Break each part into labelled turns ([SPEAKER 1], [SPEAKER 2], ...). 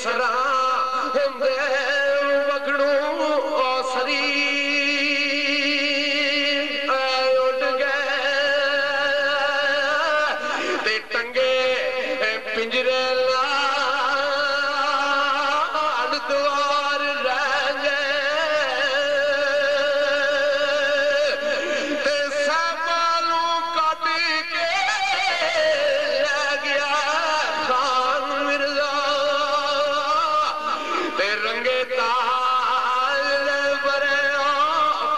[SPEAKER 1] سرا ہندے وگڑوں سری اٹھ گئے تے ٹنگے پنجرے لان دوار رہ گئے تے سامالوں کٹ کے لے گیا خان مرزا تے رنگے تال برے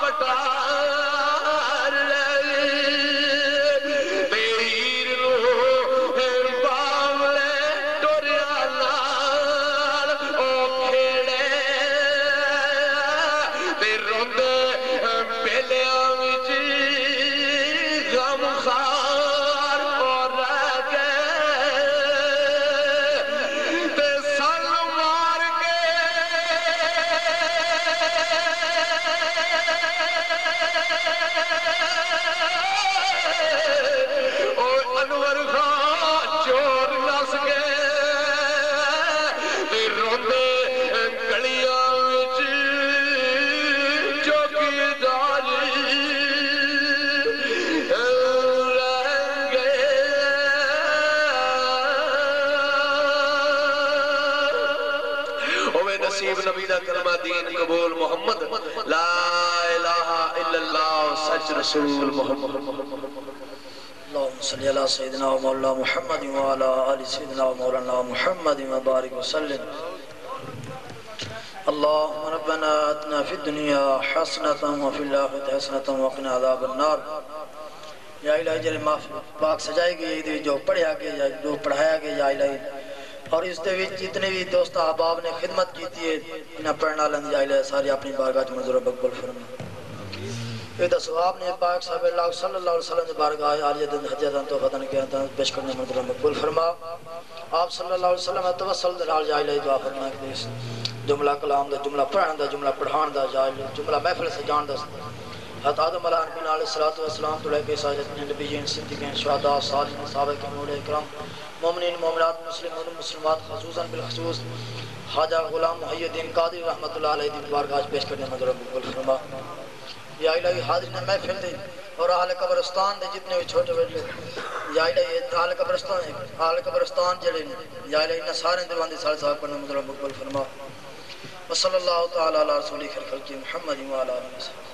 [SPEAKER 1] پٹار لے تے ہیر رو باولے ٹوریا نال او کھیڑے تے روندے پہلیاں وچ غم خار اور رہ گئے تے سل مار کے او انور خان چور نس گئے تے روندے گلیاں وچ چوکیدار رہ گئے اوے نصیب نبی دا کلمہ دین قبول محمد لا الہ الا اللہ سچ رسول محمد
[SPEAKER 2] اللهم صل على سيدنا ومولانا محمد وعلى آل سيدنا ومولانا محمد وبارك وسلم اللهم ربنا آتنا في الدنيا حسنة وفي الآخرة حسنة وقنا عذاب النار یا الہی جل پاک سجائے گئی یہ جو پڑھیا گیا یا جو پڑھایا گیا یا الہی اور اس دے وچ جتنے بھی دوست احباب نے خدمت کیتی ہے انہاں پڑھنا لند یا الہی ساری اپنی بارگاہ منظور مقبول فرما یہ دا ثواب نے پاک صاحب اللہ صلی اللہ علیہ وسلم نے بارگاہ عالیہ دن حجتاں تو فتن کے انتاں پیش کرنے منظور مقبول فرما آپ صلی اللہ علیہ وسلم توسل دلال یا الہی دعا فرما کہ جملہ کلام دا جملہ پڑھان دا جملہ پڑھان دا جملہ محفل سجان دا حضرت آدم علیہ السلام تو لے کے ساجد نبیین صدیقین شہداء صالحین صحابہ کرام اکرام مومنین مومنات مسلمون مسلمات خصوصاً بالخصوص خواجہ غلام محی الدین قادری رحمۃ اللہ علیہ دی بارگاہ پیش کرنے منظور مقبول فرما یا الہی حاضرین محفل دے اور اہل قبرستان دے جتنے بھی چھوٹے بڑے یا الہی اہل قبرستان جڑے یا الہی ان سارے دیوان دی سال صاحب کرنے منظور مقبول فرما وصلی اللہ تعالی علی رسول خیر خلق محمد وعلی آلہ وسلم